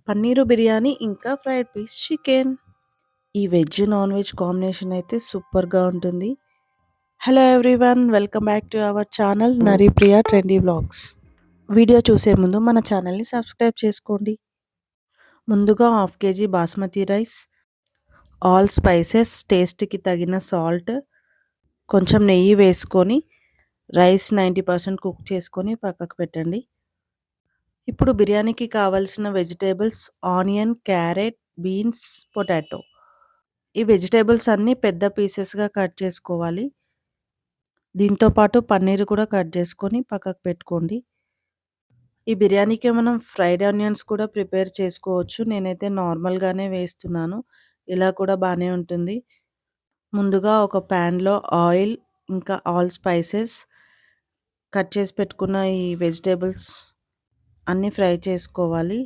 పన్నీరు బిర్యానీ ఇంకా fried piece chicken. ఈ veg, non veg combination అయితే సూపర్‌గా ఉంటుంది. Hello everyone! Welcome back to our channel Naripriya trendy vlogs. Video చూసే ముందు మన ఛానల్‌ని సబ్స్క్రైబ్ చేసుకోండి. ముందుగా half KG basmati rice, all spices, టేస్ట్‌కి తగిన సాల్ట్, కొంచెం నెయ్యి వేసుకొని రైస్ 90% కుక్ చేసుకొని పక్కకు పెట్టండి. ఇప్పుడు బిర్యానీకి కావాల్సిన vegetables onion, carrot, beans, potato. ఈ వెజిటేబుల్స్ అన్నీ పెద్ద పీసెస్‌గా కట్ చేసుకోవాలి. దీంతో పాటు పన్నీర్ కూడా కట్ చేసుకొని పక్కకు పెట్టుకోండి. ఈ బిర్యానీకి మనం ఫ్రైడ్ ఆనియన్స్ కూడా ప్రిపేర్ చేసుకోవచ్చు. నేనైతే నార్మల్‌గానే వేస్తున్నాను. ఇలా కూడా బానే ఉంటుంది. ముందుగా ఒక ప్యాన్‌లో ఆయిల్, ఇంకా ఆల్ స్పైసెస్, కట్ చేసి పెట్టుకున్న ఈ వెజిటేబుల్స్ అన్నీ ఫ్రై చేసుకోవాలి.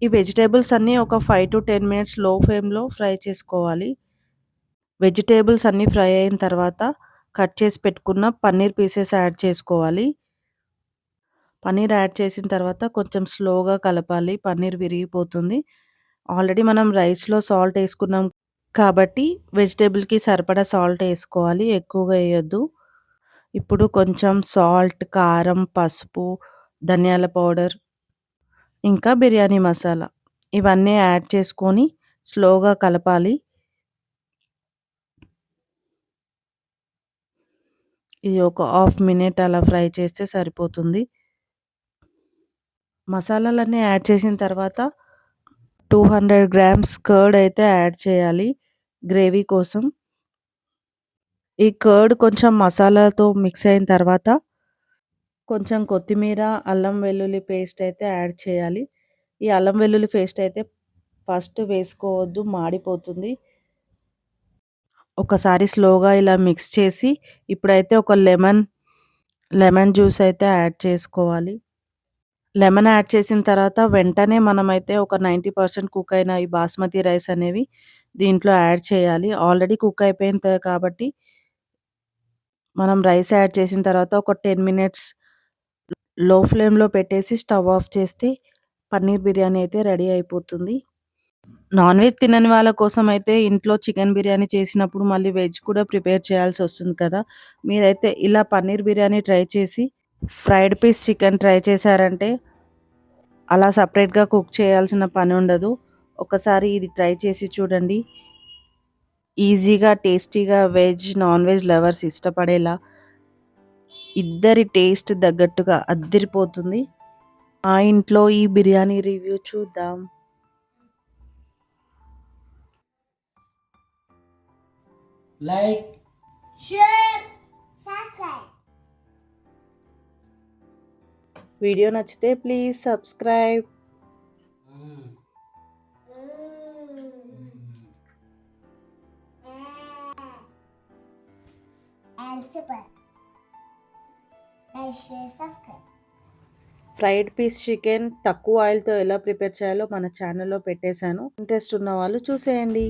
ఈ వెజిటేబుల్స్ అన్నీ ఒక 5-10 మినిట్స్ లో ఫ్లేమ్‌లో ఫ్రై చేసుకోవాలి. వెజిటేబుల్స్ అన్నీ ఫ్రై అయిన తర్వాత కట్ చేసి పెట్టుకున్న పన్నీర్ పీసెస్ యాడ్ చేసుకోవాలి. పన్నీర్ యాడ్ చేసిన తర్వాత కొంచెం స్లోగా కలపాలి. పన్నీర్ విరిగిపోతుంది. ఆల్రెడీ మనం రైస్‌లో సాల్ట్ ఏసుకున్నాం కాబట్టి వెజిటేబుల్‌కి సరిపడా సాల్ట్ ఏసుకోవాలి. ఎక్కువగా ఎయొద్దు. ఇప్పుడు కొంచెం సాల్ట్, కారం, పసుపు, ధనియాల పౌడర్, ఇంకా బిర్యానీ మసాలా ఇవన్నీ యాడ్ చేసుకొని స్లోగా కలపాలి. ఇది ఒక హాఫ్ మినిట్ అలా ఫ్రై చేస్తే సరిపోతుంది. మసాలాలన్నీ యాడ్ చేసిన తర్వాత 200 గ్రామ్స్ కర్డ్ అయితే యాడ్ చేయాలి గ్రేవీ కోసం. ఈ కర్డ్ కొంచెం మసాలాతో మిక్స్ అయిన తర్వాత కొంచెం కొత్తిమీర, అల్లం వెల్లుల్లి పేస్ట్ అయితే యాడ్ చేయాలి. ఈ అల్లం వెల్లుల్లి పేస్ట్ అయితే ఫస్ట్ వేసుకోవద్దు, మాడిపోతుంది. ఒకసారి స్లోగా ఇలా మిక్స్ చేసి ఇప్పుడైతే ఒక లెమన్ జ్యూస్ అయితే యాడ్ చేసుకోవాలి. లెమన్ యాడ్ చేసిన తర్వాత వెంటనే మనమైతే ఒక 90% కుక్ అయిన ఈ బాస్మతి రైస్ అనేవి దీంట్లో యాడ్ చేయాలి. ఆల్రెడీ కుక్ అయిపోయింది కాబట్టి మనం రైస్ యాడ్ చేసిన తర్వాత ఒక 10 మినిట్స్ లో ఫ్లేమ్‌లో పెట్టేసి స్టవ్ ఆఫ్ చేస్తే పన్నీర్ బిర్యానీ అయితే రెడీ అయిపోతుంది. నాన్ వెజ్ తినని వాళ్ళ కోసం అయితే ఇంట్లో చికెన్ బిర్యానీ చేసినప్పుడు మళ్ళీ వెజ్ కూడా ప్రిపేర్ చేయాల్సొస్తుంది కదా! మీరైతే ఇలా పన్నీర్ బిర్యానీ ట్రై చేసి ఫ్రైడ్ పీస్ చికెన్ ట్రై చేశారంటే అలా సెపరేట్‌గా కుక్ చేయాల్సిన పని ఉండదు. ఒకసారి ఇది ట్రై చేసి చూడండి. ఈజీగా, టేస్టీగా వెజ్, నాన్ వెజ్ లవర్స్ ఇష్టపడేలా ఇద్దరి టేస్ట్ తగ్గట్టుగా అద్దిరిపోతుంది. మా ఇంట్లో ఈ బిర్యానీ రివ్యూ చూద్దాం. Like, share, subscribe. వీడియో నచ్చితే please subscribe. And super. Like, share, subscribe. Fried piece chicken తక్కువ ఆయిల్‌తో ఎలా ప్రిపేర్ చేయాలో మన ఛానల్‌లో పెట్టేశాను. ఇంట్రెస్ట్ ఉన్న వాళ్ళు చూసేయండి.